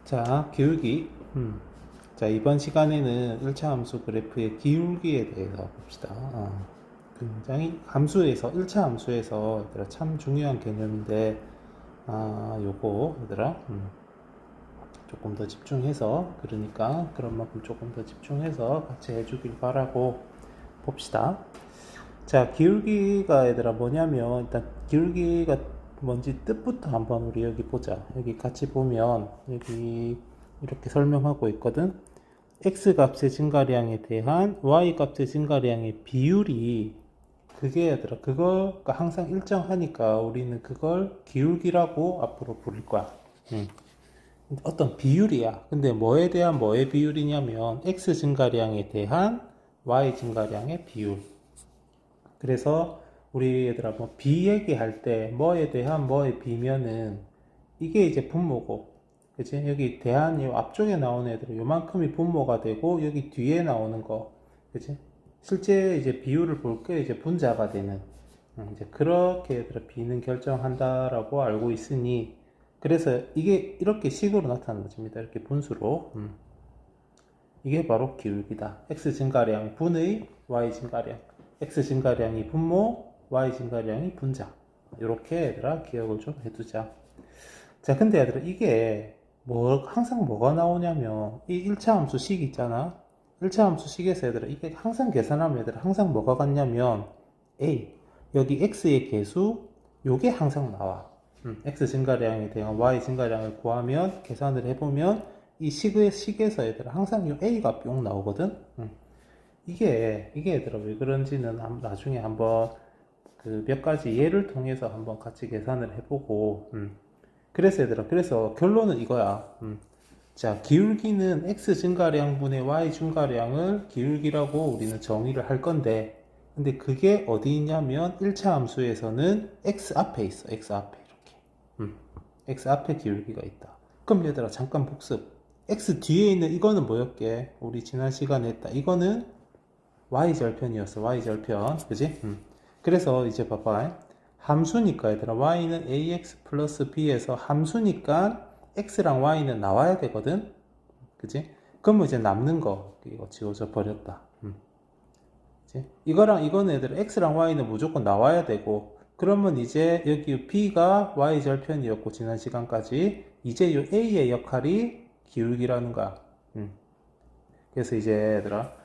자, 기울기. 자, 이번 시간에는 1차 함수 그래프의 기울기에 대해서 봅시다. 굉장히 함수에서, 1차 함수에서 얘들아 참 중요한 개념인데, 요거, 얘들아, 조금 더 집중해서, 그러니까 그런 만큼 조금 더 집중해서 같이 해주길 바라고 봅시다. 자, 기울기가 얘들아 뭐냐면, 일단 기울기가 뭔지 뜻부터 한번 우리 여기 보자. 여기 같이 보면 여기 이렇게 설명하고 있거든. x 값의 증가량에 대한 y 값의 증가량의 비율이, 그게 얘들아 그거가 항상 일정하니까 우리는 그걸 기울기라고 앞으로 부를 거야. 어떤 비율이야. 근데 뭐에 대한 뭐의 비율이냐면 x 증가량에 대한 y 증가량의 비율. 그래서 우리 얘들아 뭐 비 얘기할 때 뭐에 대한 뭐의 비면은 이게 이제 분모고, 그치? 여기 대한 이 앞쪽에 나오는 애들은 요만큼이 분모가 되고 여기 뒤에 나오는 거, 그치? 실제 이제 비율을 볼 게 이제 분자가 되는, 이제 그렇게 얘들아 비는 결정한다라고 알고 있으니, 그래서 이게 이렇게 식으로 나타납니다. 이렇게 분수로. 이게 바로 기울기다. x 증가량 분의 y 증가량. x 증가량이 분모, y 증가량이 분자. 이렇게 얘들아 기억을 좀 해두자. 자, 근데 얘들아 이게 항상 뭐가 나오냐면 이 1차 함수식 있잖아. 1차 함수식에서 얘들아 이게 항상 계산하면 얘들아 항상 뭐가 같냐면 a, 여기 x의 계수, 요게 항상 나와. x 증가량에 대한 y 증가량을 구하면 계산을 해보면 이 식에서 얘들아 항상 이 a가 뿅 나오거든. 이게 얘들아 왜 그런지는 나중에 한번 그 몇 가지 예를 통해서 한번 같이 계산을 해보고, 그래서 얘들아, 그래서 결론은 이거야. 자, 기울기는 x 증가량분의 y 증가량을 기울기라고 우리는 정의를 할 건데, 근데 그게 어디 있냐면 1차 함수에서는 x 앞에 있어. x 앞에 이렇게. x 앞에 기울기가 있다. 그럼 얘들아 잠깐 복습. x 뒤에 있는 이거는 뭐였게? 우리 지난 시간에 했다. 이거는 y절편이었어. y절편. 그지? 그래서 이제 봐봐. 함수니까 얘들아 y는 ax 플러스 b에서 함수니까 x랑 y는 나와야 되거든. 그지? 그러면 이제 남는 거 이거 지워져 버렸다. 그지? 이거랑 이거는 얘들아 x랑 y는 무조건 나와야 되고, 그러면 이제 여기 b가 y절편이었고 지난 시간까지 이제 이 a의 역할이 기울기라는 거야. 그래서 이제 얘들아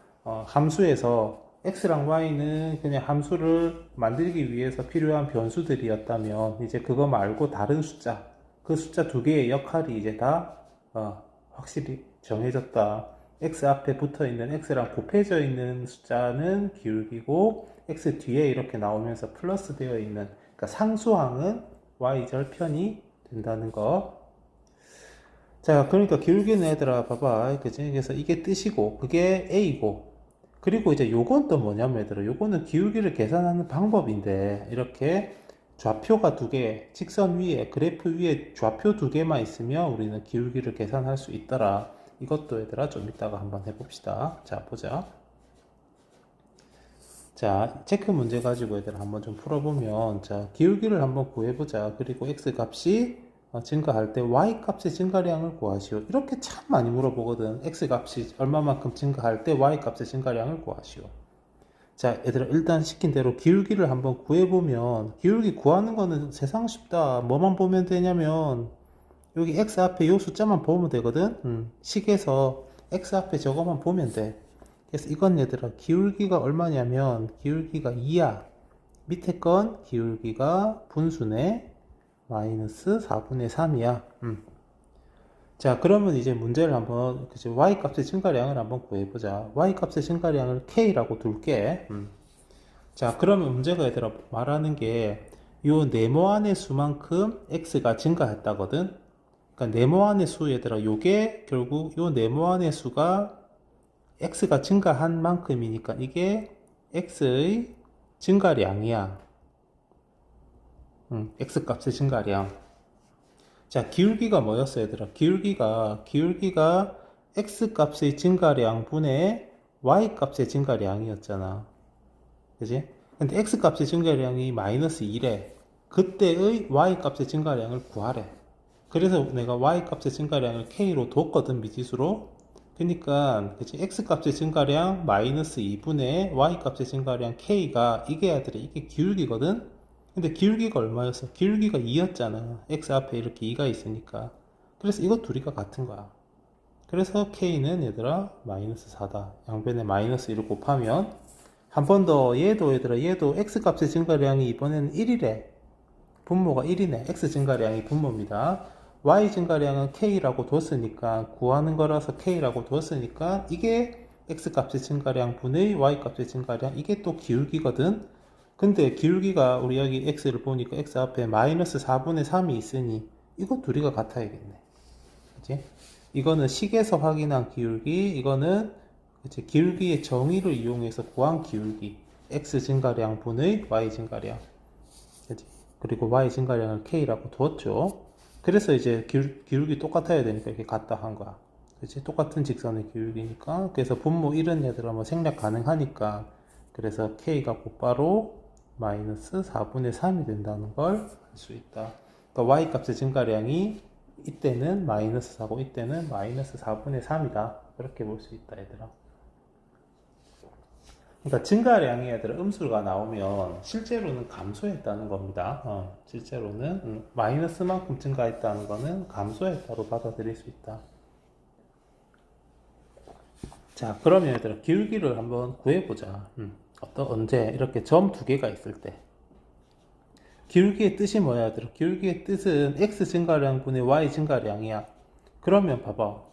함수에서 x랑 y는 그냥 함수를 만들기 위해서 필요한 변수들이었다면 이제 그거 말고 다른 숫자, 그 숫자 두 개의 역할이 이제 다 확실히 정해졌다. x 앞에 붙어 있는 x랑 곱해져 있는 숫자는 기울기고, x 뒤에 이렇게 나오면서 플러스 되어 있는, 그러니까 상수항은 y절편이 된다는 거. 자, 그러니까 기울기는 얘들아 봐봐, 그치? 그래서 이게 뜻이고 그게 a고, 그리고 이제 요건 또 뭐냐면 얘들아 요거는 기울기를 계산하는 방법인데, 이렇게 좌표가 두 개, 직선 위에 그래프 위에 좌표 두 개만 있으면 우리는 기울기를 계산할 수 있더라. 이것도 얘들아 좀 이따가 한번 해봅시다. 자, 보자. 자, 체크 문제 가지고 얘들아 한번 좀 풀어보면, 자, 기울기를 한번 구해보자. 그리고 x 값이 증가할 때 y 값의 증가량을 구하시오. 이렇게 참 많이 물어보거든. x 값이 얼마만큼 증가할 때 y 값의 증가량을 구하시오. 자, 얘들아 일단 시킨 대로 기울기를 한번 구해보면, 기울기 구하는 거는 세상 쉽다. 뭐만 보면 되냐면 여기 x 앞에 요 숫자만 보면 되거든. 식에서 x 앞에 저거만 보면 돼. 그래서 이건 얘들아 기울기가 얼마냐면 기울기가 2야. 밑에 건 기울기가 분수네. 마이너스 4분의 3이야. 자, 그러면 이제 문제를 한번, 그치, y 값의 증가량을 한번 구해보자. y 값의 증가량을 k라고 둘게. 자, 그러면 문제가 얘들아 말하는 게 요 네모안의 수만큼 x가 증가했다거든. 그러니까 네모안의 수 얘들아 요게 결국 요 네모안의 수가 x가 증가한 만큼이니까 이게 x의 증가량이야. x 값의 증가량. 자, 기울기가 뭐였어 얘들아? 기울기가 x 값의 증가량 분의 y 값의 증가량이었잖아. 그지? 근데 x 값의 증가량이 마이너스 2래. 그때의 y 값의 증가량을 구하래. 그래서 내가 y 값의 증가량을 k로 뒀거든, 미지수로. 그러니까 그치, x 값의 증가량 마이너스 2분의 y 값의 증가량 k가 이게 아들이 이게 기울기거든. 근데 기울기가 얼마였어? 기울기가 2였잖아. x 앞에 이렇게 2가 있으니까. 그래서 이거 둘이가 같은 거야. 그래서 k는 얘들아 마이너스 4다. 양변에 마이너스 1을 곱하면 한 번 더 얘도 얘도 x 값의 증가량이 이번에는 1이래. 분모가 1이네. x 증가량이 분모입니다. y 증가량은 k라고 뒀으니까 구하는 거라서 k라고 뒀으니까 이게 x 값의 증가량 분의 y 값의 증가량, 이게 또 기울기거든. 근데 기울기가 우리 여기 x를 보니까 x 앞에 마이너스 4분의 3이 있으니 이거 둘이가 같아야겠네. 그치? 이거는 식에서 확인한 기울기, 이거는 그치? 기울기의 정의를 이용해서 구한 기울기, x 증가량 분의 y 증가량. 그치? 그리고 y 증가량을 k라고 두었죠. 그래서 이제 기울기 똑같아야 되니까 이렇게 같다 한 거야. 그치? 똑같은 직선의 기울기니까. 그래서 분모 1은 얘들아 뭐 생략 가능하니까. 그래서 k가 곧바로 마이너스 4분의 3이 된다는 걸 알 수 있다. 그러니까 y 값의 증가량이 이때는 마이너스 4고 이때는 마이너스 4분의 3이다. 그렇게 볼 수 있다, 얘들아. 그러니까 증가량이 얘들아 음수가 나오면 실제로는 감소했다는 겁니다. 실제로는 마이너스만큼 증가했다는 거는 감소했다로 받아들일 수 있다. 자, 그러면 얘들아 기울기를 한번 구해보자. 언제 이렇게 점 두 개가 있을 때 기울기의 뜻이 뭐야, 얘들아? 기울기의 뜻은 x 증가량 분의 y 증가량이야. 그러면 봐봐,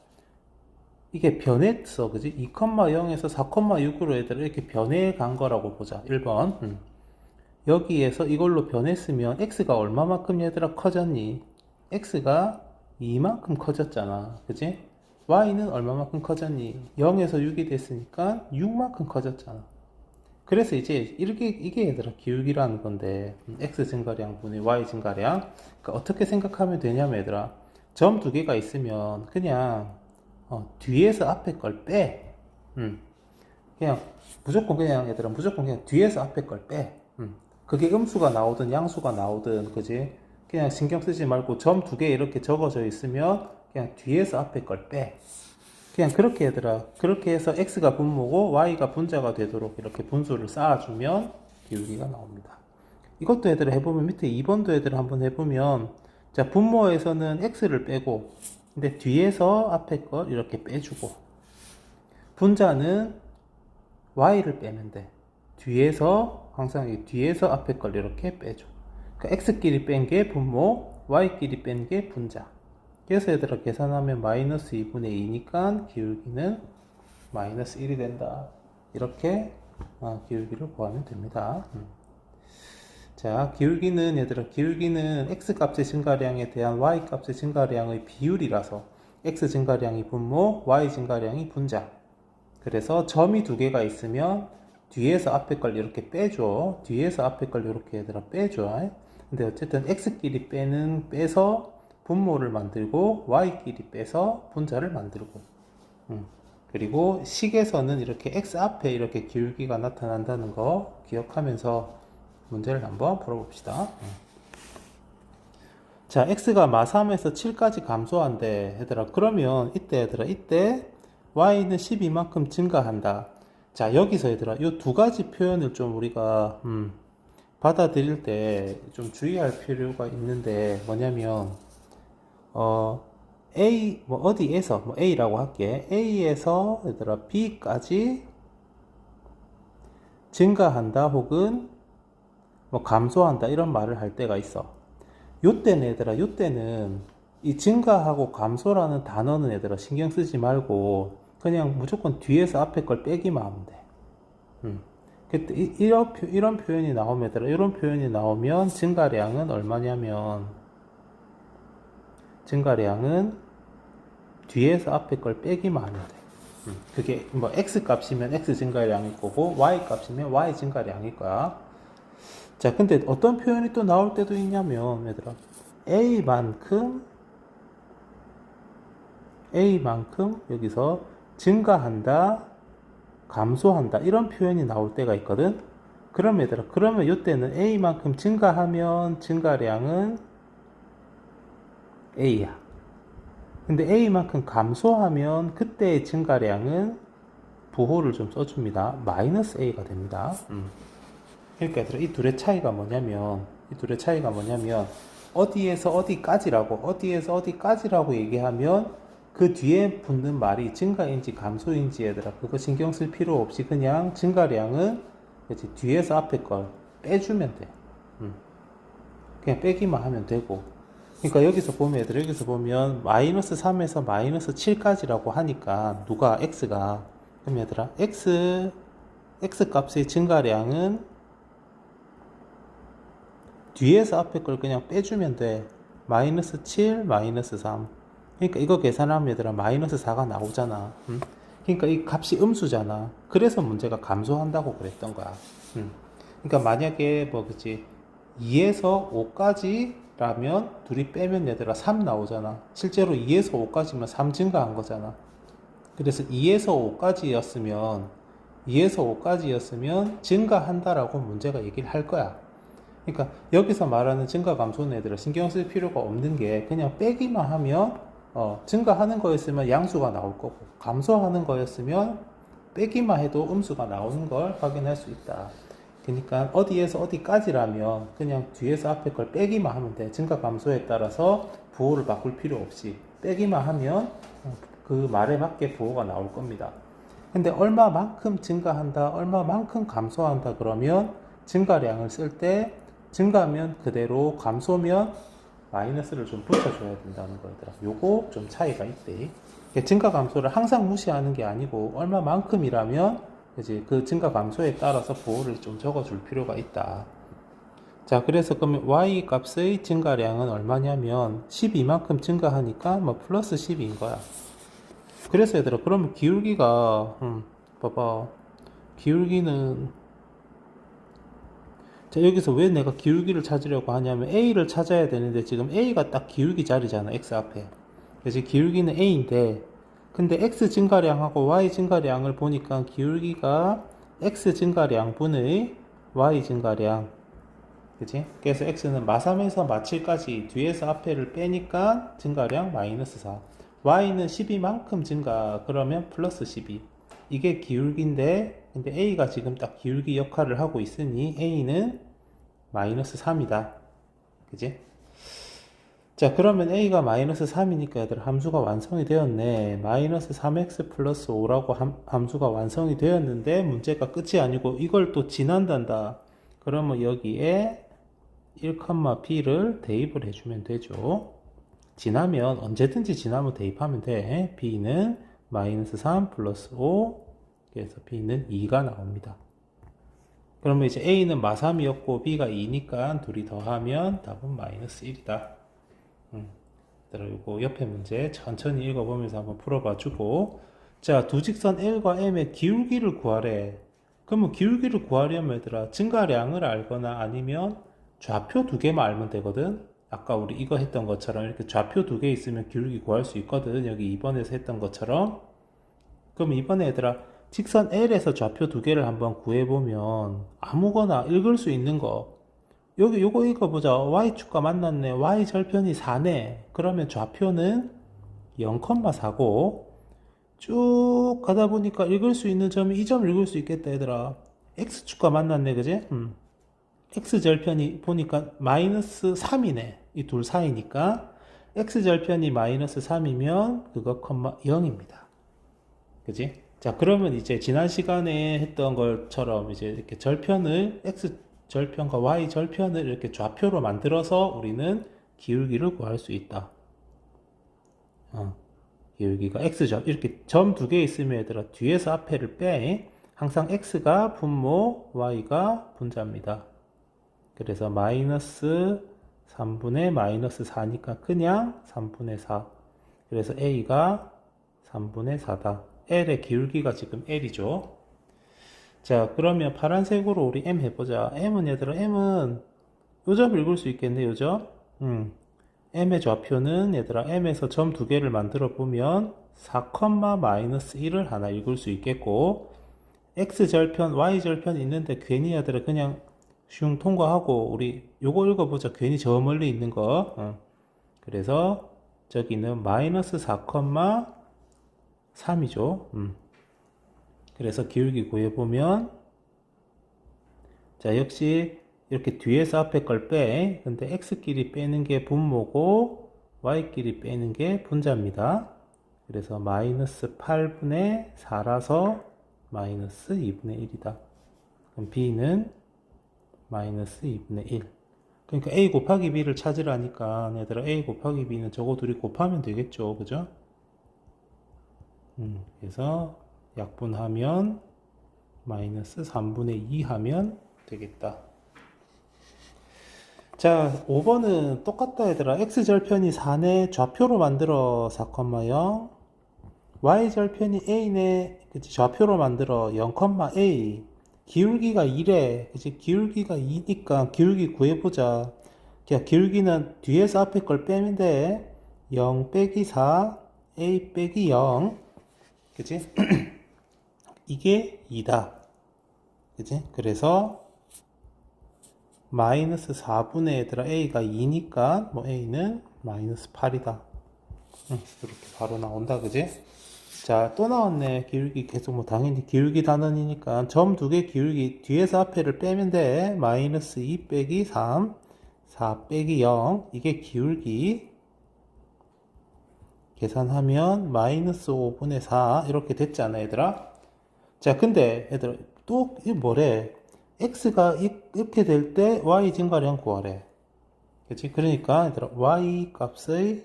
이게 변했어, 그지? 2,0에서 4,6으로 얘들아 이렇게 변해 간 거라고 보자. 1번. 여기에서 이걸로 변했으면 x가 얼마만큼 얘들아 커졌니? x가 2만큼 커졌잖아, 그지? y는 얼마만큼 커졌니? 0에서 6이 됐으니까 6만큼 커졌잖아. 그래서 이제 이게 얘들아 기울기라는 건데, x 증가량 분의 y 증가량. 그러니까 어떻게 생각하면 되냐면 얘들아, 점 두 개가 있으면 그냥 뒤에서 앞에 걸 빼. 그냥 무조건 그냥 뒤에서 앞에 걸 빼. 그게 음수가 나오든 양수가 나오든, 그지? 그냥 신경 쓰지 말고 점 두 개 이렇게 적어져 있으면 그냥 뒤에서 앞에 걸 빼. 그냥 그렇게 얘들아, 그렇게 해서 x가 분모고 y가 분자가 되도록 이렇게 분수를 쌓아주면 기울기가 나옵니다. 이것도 얘들아 해보면, 밑에 2번도 얘들아 한번 해보면, 자, 분모에서는 x를 빼고, 근데 뒤에서 앞에 걸 이렇게 빼주고, 분자는 y를 빼면 돼. 뒤에서 항상 뒤에서 앞에 걸 이렇게 빼줘. 그러니까 x끼리 뺀 게 분모, y끼리 뺀 게 분자. 그래서 얘들아 계산하면 마이너스 2분의 2니까 기울기는 마이너스 1이 된다. 이렇게 기울기를 구하면 됩니다. 자, 기울기는 얘들아, 기울기는 x 값의 증가량에 대한 y 값의 증가량의 비율이라서 x 증가량이 분모, y 증가량이 분자. 그래서 점이 두 개가 있으면 뒤에서 앞에 걸 이렇게 빼줘. 뒤에서 앞에 걸 이렇게 얘들아 빼줘. 근데 어쨌든 x끼리 빼서 분모를 만들고 y끼리 빼서 분자를 만들고, 그리고 식에서는 이렇게 x 앞에 이렇게 기울기가 나타난다는 거 기억하면서 문제를 한번 풀어봅시다. 자, x가 마3에서 7까지 감소한대, 얘들아. 그러면 이때 y는 12만큼 증가한다. 자, 여기서 얘들아 이 두 가지 표현을 좀 우리가 받아들일 때 좀 주의할 필요가 있는데, 뭐냐면 A, 어디에서, A라고 할게. A에서, 얘들아, B까지 증가한다, 혹은, 감소한다, 이런 말을 할 때가 있어. 요때는, 얘들아, 요때는, 이 증가하고 감소라는 단어는 얘들아, 신경 쓰지 말고, 그냥 무조건 뒤에서 앞에 걸 빼기만 하면 돼. 그때, 이런 표현이 나오면, 얘들아, 이런 표현이 나오면, 증가량은 얼마냐면, 증가량은 뒤에서 앞에 걸 빼기만 하면 돼. 그게 x 값이면 x 증가량일 거고 y 값이면 y 증가량일 거야. 자, 근데 어떤 표현이 또 나올 때도 있냐면, 얘들아, a만큼 여기서 증가한다, 감소한다, 이런 표현이 나올 때가 있거든. 그럼 얘들아, 그러면 이때는 a만큼 증가하면 증가량은 A야. 근데 A만큼 감소하면 그때의 증가량은 부호를 좀 써줍니다. 마이너스 A가 됩니다. 그러니까 얘들아, 이 둘의 차이가 뭐냐면, 어디에서 어디까지라고 얘기하면 그 뒤에 붙는 말이 증가인지 감소인지 얘들아, 그거 신경 쓸 필요 없이 그냥 증가량은 그치, 뒤에서 앞에 걸 빼주면 돼. 그냥 빼기만 하면 되고. 그러니까 여기서 보면 마이너스 3에서 마이너스 7까지라고 하니까 누가 x가, 그럼 얘들아 x 값의 증가량은 뒤에서 앞에 걸 그냥 빼주면 돼. 마이너스 7, 마이너스 3. 그러니까 이거 계산하면 얘들아 마이너스 4가 나오잖아. 그러니까 이 값이 음수잖아. 그래서 문제가 감소한다고 그랬던 거야. 그러니까 만약에 그치 2에서 5까지라면 둘이 빼면 얘들아 3 나오잖아. 실제로 2에서 5까지면 3 증가한 거잖아. 그래서 2에서 5까지였으면 증가한다라고 문제가 얘기를 할 거야. 그러니까 여기서 말하는 증가 감소는 얘들아 신경 쓸 필요가 없는 게 그냥 빼기만 하면 증가하는 거였으면 양수가 나올 거고, 감소하는 거였으면 빼기만 해도 음수가 나오는 걸 확인할 수 있다. 그러니까 어디에서 어디까지라면 그냥 뒤에서 앞에 걸 빼기만 하면 돼. 증가 감소에 따라서 부호를 바꿀 필요 없이 빼기만 하면 그 말에 맞게 부호가 나올 겁니다. 근데 얼마만큼 증가한다, 얼마만큼 감소한다 그러면 증가량을 쓸 때 증가면 그대로, 감소면 마이너스를 좀 붙여줘야 된다는 거더라. 요거 좀 차이가 있대. 증가 감소를 항상 무시하는 게 아니고 얼마만큼이라면 이제 그 증가 감소에 따라서 부호를 좀 적어줄 필요가 있다. 자, 그래서 그러면 y 값의 증가량은 얼마냐면 12만큼 증가하니까 플러스 12인 거야. 그래서 얘들아, 그러면 기울기가 봐봐, 기울기는, 자, 여기서 왜 내가 기울기를 찾으려고 하냐면 A를 찾아야 되는데 지금 A가 딱 기울기 자리잖아, X 앞에. 그래서 기울기는 A인데, 근데 X 증가량하고 Y 증가량을 보니까 기울기가 X 증가량분의 Y 증가량. 그치? 그래서 X는 마3에서 마7까지 뒤에서 앞에를 빼니까 증가량 마이너스 4. Y는 12만큼 증가, 그러면 플러스 12. 이게 기울기인데, 근데 A가 지금 딱 기울기 역할을 하고 있으니 A는 마이너스 3이다. 그지? 자, 그러면 A가 마이너스 3이니까 얘들 함수가 완성이 되었네. 마이너스 3x 플러스 5라고 함수가 완성이 되었는데 문제가 끝이 아니고 이걸 또 지난단다. 그러면 여기에 1,b를 대입을 해주면 되죠. 지나면 언제든지 지나면 대입하면 돼. b는 마이너스 3 플러스 5, 그래서 b는 2가 나옵니다. 그러면 이제 a는 마3이었고 b가 2니까 둘이 더하면 답은 마이너스 1이다. 이거 옆에 문제 천천히 읽어보면서 한번 풀어봐 주고, 자, 두 직선 L과 M의 기울기를 구하래. 그러면 기울기를 구하려면 얘들아 증가량을 알거나 아니면 좌표 두 개만 알면 되거든. 아까 우리 이거 했던 것처럼 이렇게 좌표 두 개 있으면 기울기 구할 수 있거든. 여기 2번에서 했던 것처럼. 그럼 이번에 얘들아 직선 L에서 좌표 두 개를 한번 구해보면 아무거나 읽을 수 있는 거, 여기 요거 읽어보자. y축과 만났네. y절편이 4네. 그러면 좌표는 0,4고 쭉 가다 보니까 읽을 수 있는 점이 이 점 읽을 수 있겠다 얘들아. x축과 만났네, 그지? x절편이 보니까 마이너스 3이네. 이 둘 사이니까 x절편이 마이너스 3이면 그거 0입니다. 그지? 자, 그러면 이제 지난 시간에 했던 것처럼 이제 이렇게 절편을 x절편과 y절편을 이렇게 좌표로 만들어서 우리는 기울기를 구할 수 있다. 기울기가 x점, 이렇게 점 두 개 있으면 얘들아 뒤에서 앞에를 빼. 항상 x가 분모, y가 분자입니다. 그래서 마이너스 3분의 마이너스 4니까 그냥 3분의 4. 그래서 a가 3분의 4다. L의 기울기가 지금 L이죠. 자, 그러면 파란색으로 우리 M 해보자. M은 얘들아, M은 요점 읽을 수 있겠네, 요점? M의 좌표는 얘들아, M에서 점 두 개를 만들어 보면 4,-1을 하나 읽을 수 있겠고, X절편, Y절편 있는데 괜히 얘들아 그냥 통과하고 우리 요거 읽어보자. 괜히 저 멀리 있는 거. 그래서 저기는 마이너스 4,3이죠. 그래서 기울기 구해보면, 자, 역시 이렇게 뒤에서 앞에 걸 빼. 근데 x끼리 빼는 게 분모고 y끼리 빼는 게 분자입니다. 그래서 마이너스 8분의 4라서 마이너스 2분의 1이다. 그럼 b는 마이너스 2분의 1. 그러니까 a 곱하기 b를 찾으라니까 얘들아 a 곱하기 b는 저거 둘이 곱하면 되겠죠. 그죠? 그래서 약분하면 마이너스 3분의 2 하면 되겠다. 자, 5번은 똑같다 얘들아. x절편이 4네. 좌표로 만들어 4,0. y절편이 a네. 그치? 좌표로 만들어 0,a. 기울기가 2래. 그치? 기울기가 2니까 기울기 구해보자. 야, 기울기는 뒤에서 앞에 걸 빼면 돼. 0 빼기 4, a 빼기 0. 그치? 이게 2다. 그치? 그래서 마이너스 4분의 얘들아 a가 2니까 뭐 a는 마이너스 8이다. 이렇게 바로 나온다. 그지? 자, 또 나왔네. 기울기 계속 뭐 당연히 기울기 단원이니까 점 두 개 기울기 뒤에서 앞에를 빼면 돼. 마이너스 2 빼기 3, 4 빼기 0. 이게 기울기. 계산하면 마이너스 5분의 4 이렇게 됐잖아 얘들아. 자, 근데 얘들아 또 이 뭐래? x가 이렇게 될 때 y 증가량 구하래. 그치? 그러니까 얘들아 y 값의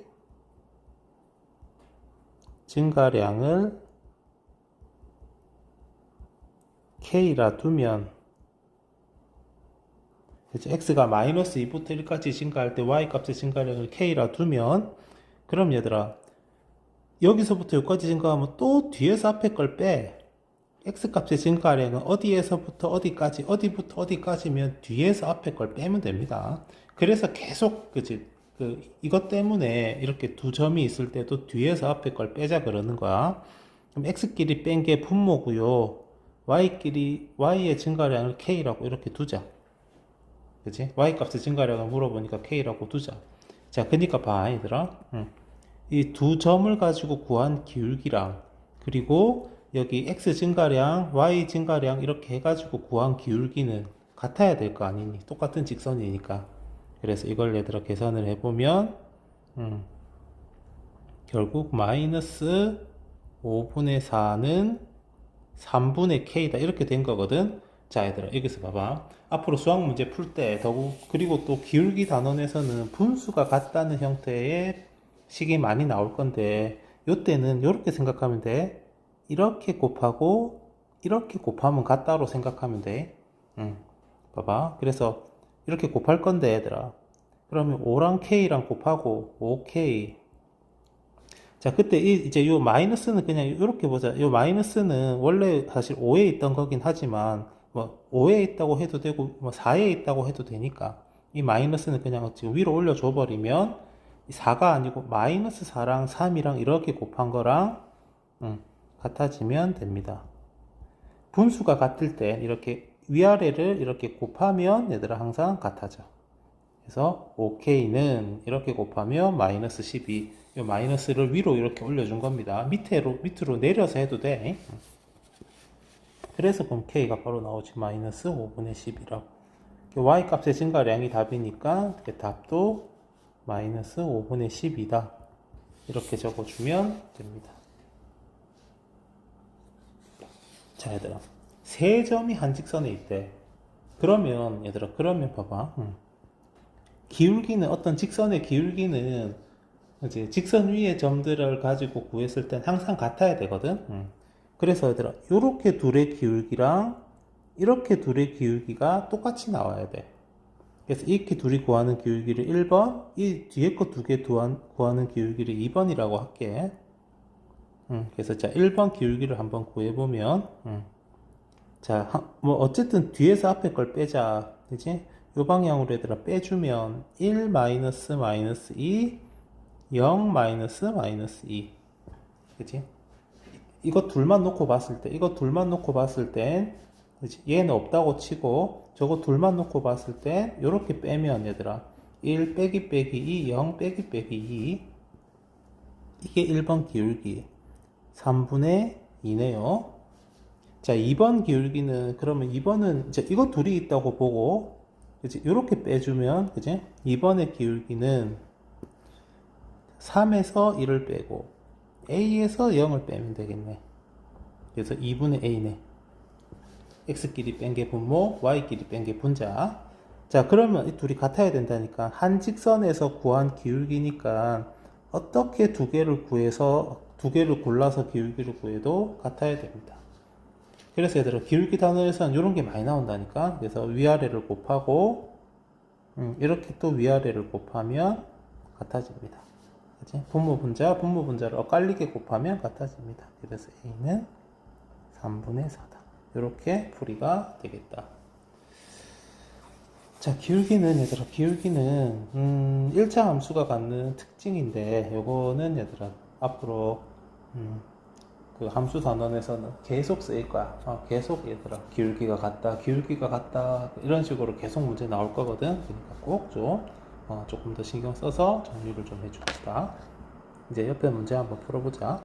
증가량을 k라 두면, 그치? x가 마이너스 2부터 1까지 증가할 때 y 값의 증가량을 k라 두면, 그럼 얘들아 여기서부터 여기까지 증가하면 또 뒤에서 앞에 걸 빼. x값의 증가량은 어디에서부터 어디까지, 어디부터 어디까지면 뒤에서 앞에 걸 빼면 됩니다. 그래서 계속, 그치? 이것 때문에 이렇게 두 점이 있을 때도 뒤에서 앞에 걸 빼자 그러는 거야. 그럼 x끼리 뺀 게 분모고요. y의 증가량을 k라고 이렇게 두자. 그치? y값의 증가량을 물어보니까 k라고 두자. 자, 그니까 봐, 얘들아. 이 두 점을 가지고 구한 기울기랑, 그리고 여기 x 증가량, y 증가량 이렇게 해가지고 구한 기울기는 같아야 될 거 아니니? 똑같은 직선이니까. 그래서 이걸 얘들아 계산을 해보면 결국 마이너스 5분의 4는 3분의 k다 이렇게 된 거거든. 자 얘들아 여기서 봐봐. 앞으로 수학 문제 풀 때 더욱, 그리고 또 기울기 단원에서는 분수가 같다는 형태의 식이 많이 나올 건데, 요때는 이렇게 생각하면 돼. 이렇게 곱하고 이렇게 곱하면 같다로 생각하면 돼. 봐봐. 그래서 이렇게 곱할 건데 얘들아, 그러면 5랑 k랑 곱하고 5k. 자, 그때 이제 요 마이너스는 그냥 이렇게 보자. 요 마이너스는 원래 사실 5에 있던 거긴 하지만 뭐 5에 있다고 해도 되고 뭐 4에 있다고 해도 되니까 이 마이너스는 그냥 지금 위로 올려줘 버리면 4가 아니고 마이너스 4랑 3이랑 이렇게 곱한 거랑 같아지면 됩니다. 분수가 같을 때 이렇게 위아래를 이렇게 곱하면 얘들아 항상 같아져. 그래서 5k는 이렇게 곱하면 마이너스 12. 이 마이너스를 위로 이렇게 올려준 겁니다. 밑으로 내려서 해도 돼. 그래서 그럼 k가 바로 나오지. 마이너스 5분의 10이라고. y 값의 증가량이 답이니까 답도 마이너스 5분의 10이다. 이렇게 적어주면 됩니다. 자, 얘들아. 세 점이 한 직선에 있대. 그러면, 얘들아, 그러면 봐봐. 기울기는, 어떤 직선의 기울기는, 이제 직선 위의 점들을 가지고 구했을 땐 항상 같아야 되거든. 그래서 얘들아, 요렇게 둘의 기울기랑, 이렇게 둘의 기울기가 똑같이 나와야 돼. 그래서 이렇게 둘이 구하는 기울기를 1번, 이 뒤에 거 두 개 구하는 기울기를 2번이라고 할게. 그래서 자, 1번 기울기를 한번 구해보면, 자, 뭐, 어쨌든 뒤에서 앞에 걸 빼자. 그지? 요 방향으로 얘들아 빼주면, 1 마이너스 마이너스 2, 0 마이너스 마이너스 2. 그지? 이거 둘만 놓고 봤을 땐, 그치? 얘는 없다고 치고, 저거 둘만 놓고 봤을 땐, 요렇게 빼면 얘들아, 1 빼기 빼기 2, 0 빼기 빼기 2. 이게 1번 기울기 3분의 2네요. 자, 2번 기울기는 그러면 2번은 이제 이거 둘이 있다고 보고 그치? 이렇게 빼주면 그지? 2번의 기울기는 3에서 1을 빼고 a에서 0을 빼면 되겠네. 그래서 2분의 a네. x끼리 뺀 게 분모, y끼리 뺀 게 분자. 자, 그러면 이 둘이 같아야 된다니까. 한 직선에서 구한 기울기니까 어떻게 두 개를 구해서 두 개를 골라서 기울기를 구해도 같아야 됩니다. 그래서 얘들아 기울기 단원에서는 이런 게 많이 나온다니까. 그래서 위아래를 곱하고 이렇게 또 위아래를 곱하면 같아집니다. 그치? 분모 분자를 엇갈리게 곱하면 같아집니다. 그래서 a는 3분의 4다. 이렇게 풀이가 되겠다. 자, 기울기는 얘들아 기울기는 1차 함수가 갖는 특징인데 요거는 얘들아 앞으로 그 함수 단원에서는 계속 쓰일 거야. 계속 얘들아 기울기가 같다 이런 식으로 계속 문제 나올 거거든. 그러니까 꼭 좀 조금 더 신경 써서 정리를 좀 해줍시다. 이제 옆에 문제 한번 풀어보자.